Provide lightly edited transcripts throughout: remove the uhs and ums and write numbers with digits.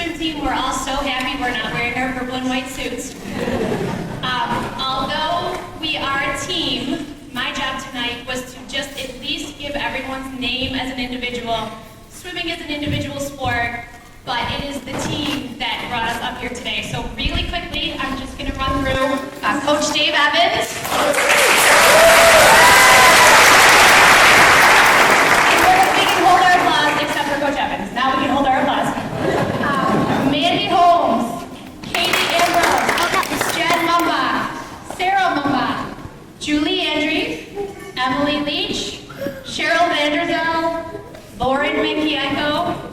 swim team, we're all so happy we're not wearing our purple and white suits. Although we are a team, my job tonight was to just at least give everyone's name as an individual. Swimming is an individual sport, but it is the team that brought us up here today. So really quickly, I'm just going to run through Coach Dave Evans. We can hold our applause, except for Coach Evans. Now we can hold our applause. Mandy Holmes, Katie Ambrose, Jen Mumba, Sarah Mumba, Julie Andrews, Emily Leach, Cheryl Vanderzell, Lauren Mikieko,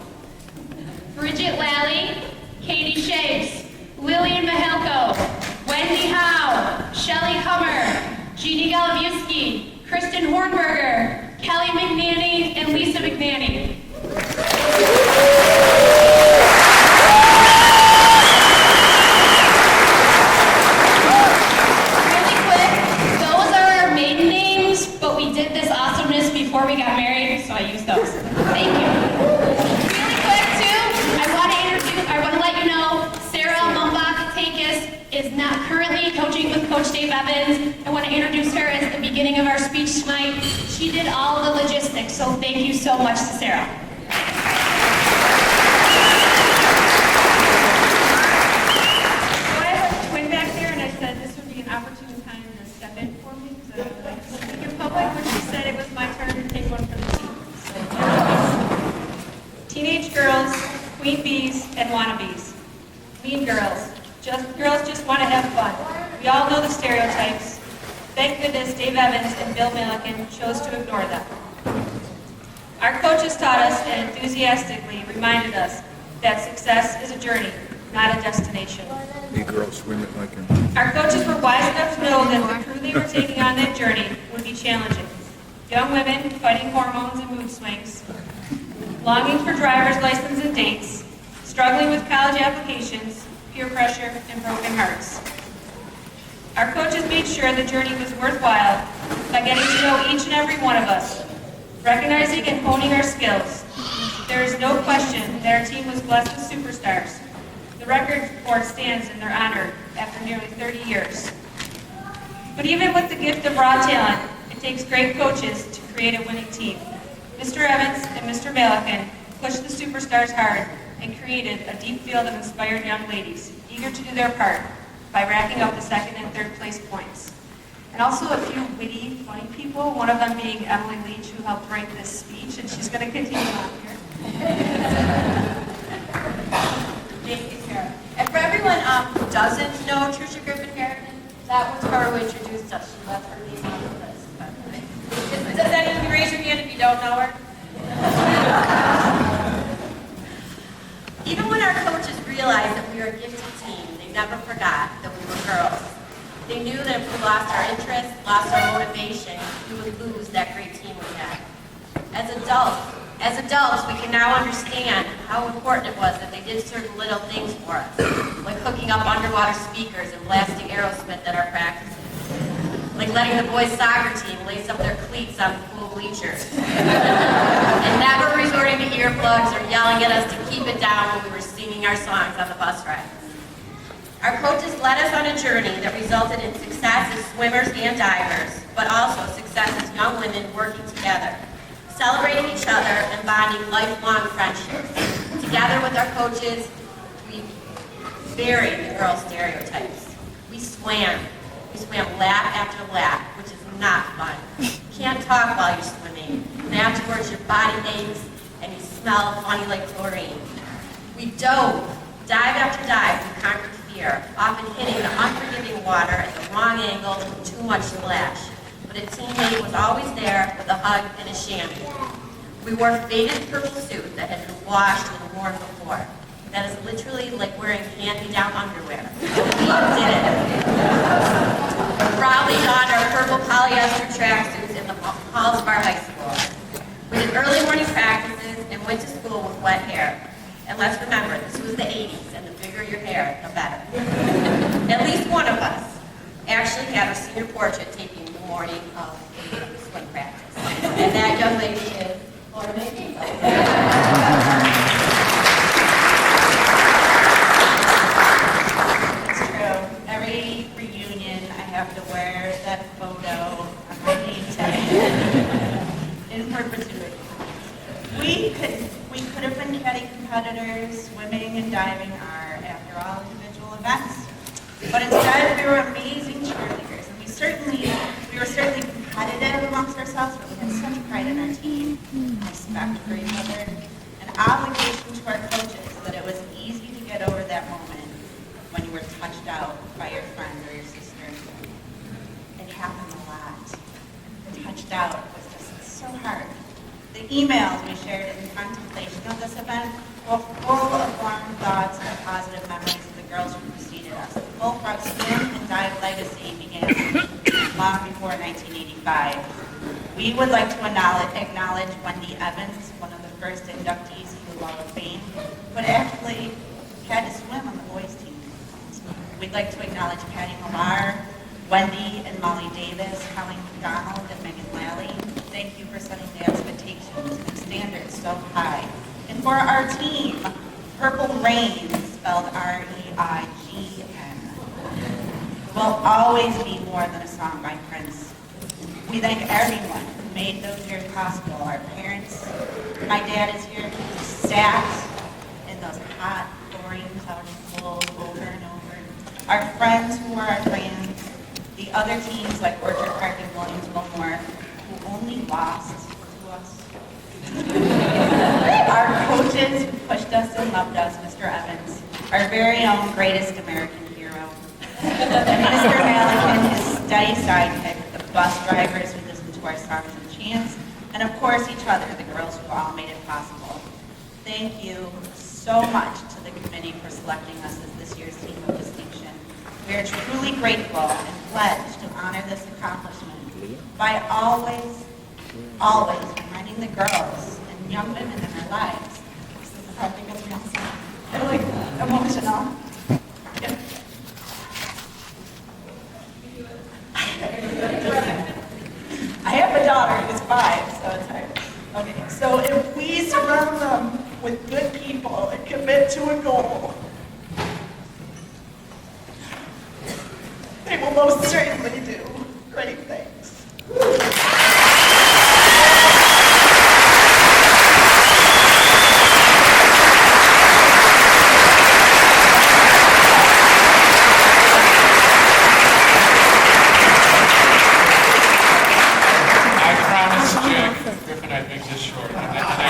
Bridget Lally, Katie Shapes, Lillian Mahelko, Wendy Howe, Shelley Hummer, Jeannie Galabuski, Kristen Hornberger, Kelly McNanny, and Lisa McNanny. Really quick, those are our maiden names, but we did this awesomeness before we got married, so I used those. Thank you. Really quick, too, I want to let you know, Sarah Mumbach-Takis is not currently coaching with Coach Dave Evans. I want to introduce her as the beginning of our speech tonight. She did all of the logistics, so thank you so much to Sarah. So I have a twin back there, and I said this would be an opportune time to step in for me, because I would like to speak in public, but she said it was my turn to take one for the team. So, teenage girls, queen bees, and wannabes. Mean girls. Girls just want to have fun. We all know the stereotypes. Thank goodness Dave Evans and Bill Milliken chose to ignore them. Our coaches taught us and enthusiastically reminded us that success is a journey, not a destination. Hey girls, swim it like him. Our coaches were wise enough to know that the crew they were taking on that journey would be challenging. Young women fighting hormones and mood swings, longing for driver's license and dates, struggling with college applications, peer pressure, and broken hearts. Our coaches made sure the journey was worthwhile by getting to know each and every one of us, recognizing and honing our skills. There is no question that our team was blessed with superstars. The record board stands in their honor after nearly 30 years. But even with the gift of raw talent, it takes great coaches to create a winning team. Mr. Evans and Mr. Milliken pushed the superstars hard and created a deep field of inspired young ladies, eager to do their part by racking up the second and third place points. And also a few witty, funny people, one of them being Emily Leach, who helped write this speech, and she's going to continue on here. Thank you, Sarah. And for everyone who doesn't know Tricia Griffin-Harrigan, that was her who introduced us. She left her name on the list. Does anyone raise your hand if you don't know her? Even when our coaches realized that we were a gifted team, they never forgot that we were girls. They knew that if we lost our interest, lost our motivation, we would lose that great team we had. As adults, we can now understand how important it was that they did certain little things for us, like hooking up underwater speakers and blasting Aerosmith at our practices, like letting the boys' soccer team lace up their cleats on the pool bleachers, and never resorting to earplugs or yelling at us to keep it down when we were singing our songs on the bus rides. Our coaches led us on a journey that resulted in success as swimmers and divers, but also success as young women working together, celebrating each other and bonding lifelong friendships. Together with our coaches, we buried the girl stereotypes. We swam lap after lap, which is not fun. You can't talk while you're swimming, and afterwards your body aches and you smell funny like chlorine. We dove, dive after dive, we conquered fear, often hitting the unforgiving water at the wrong angle with too much splash. But a teammate was always there with a hug and a chamois. We wore faded purple suits that had been washed and worn before. That is literally like wearing hand-me-down underwear. We did it. We proudly donned our purple polyester tracksuits in the halls of our high school. We did early morning practices and went to school with wet hair. And let's remember, this was the 80s, and the bigger your hair, the better. At least one of us actually had our senior portrait taken the morning of swim practice. And that young lady is Laura McNeil. swimming and diving are, after all, individual events. But instead, we were amazing cheerleaders, and we were certainly competitive amongst ourselves, but we had such pride in our team, respect for each other, an obligation to our coaches that it was easy to get over that moment when you were touched out by your friend or your sister. It happened a lot. Touched out was just so hard. The emails we shared in contemplation of this event were full of warm thoughts and positive memories of the girls who preceded us. The Bullfrog swim and dive legacy began long before 1985. We would like to acknowledge Wendy Evans, one of the first inductees to the Wall of Fame, but actually had to swim on the boys' team. We'd like to acknowledge Patty Millar, Wendy and Molly Davis, Colleen McDonald, and Megan Lally. Thank you for setting the expectations and standards so high. And for our team, Purple Rain, spelled R-E-I-G-N, will always be more than a song by Prince. We thank everyone who made those years possible. Our parents, my dad is here, who sat in those hot, boring couch pools over and over. Our friends who were our fans, the other teams like Orchard Park and Williams-Wilmore, who only lost to us. Our coaches who pushed us and loved us, Mr. Evans, our very own greatest American hero. And Mr. Malick, his steady sidekick, the bus drivers who listened to our songs and chants, and of course each other, the girls who all made it possible. Thank you so much to the committee for selecting us as this year's Team of Distinction. We are truly grateful and pledged to honor this accomplishment by always reminding the girls and young women in our lives. This is how it gets me outside. I'm like emotional. Yeah. I have a daughter who's 5, so it's hard. Okay, so if we surround them with good people and commit to a goal, they will most certainly do great things. I'd make this short. And I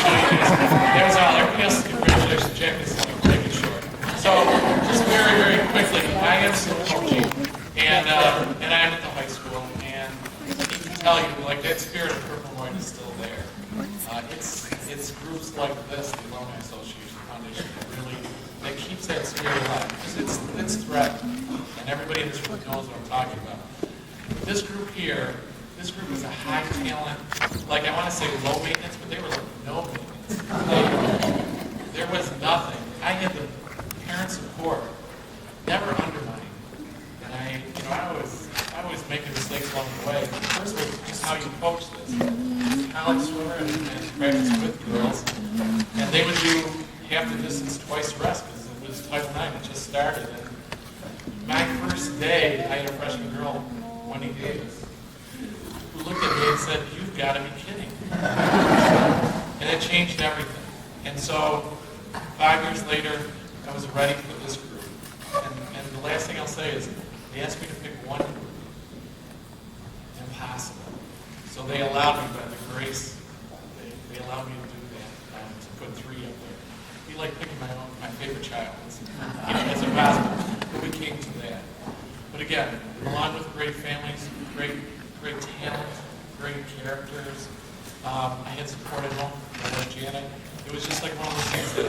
know you guys, that was all. Everybody else, congratulations, Jack, this is going to make it short. So, just very, very quickly, I am still coaching, and I'm at the high school, and I can tell you, like, that spirit of Purple Rain is still there. It's groups like this, the Alumni Association Foundation, that keeps that spirit alive, because it's threatened, and everybody in this room knows what I'm talking about. This group here, this group is a high talent, like I want to say low maintenance, but they were like no maintenance. There was nothing. I had the parent support, never undermined. And I always make mistakes along the way. The first was just how you coach this. College swimmer and practice with girls, and they would do half the distance twice rest because it was Title IX. It just started. And my first day, I had a freshman girl, Wendy Davis, who looked at me and said, "You've got to be kidding." And it changed everything. And so 5 years later, I was ready for this group. And the last thing I'll say is, they asked me to pick one group. Impossible. So they allowed me, by the grace, they allowed me to do that, to put 3 up there. It'd be like picking my favorite child. It's impossible. But we came to that. But again, along with great families, great talent, great characters. I had support at home from Janet. It was just like one of those things that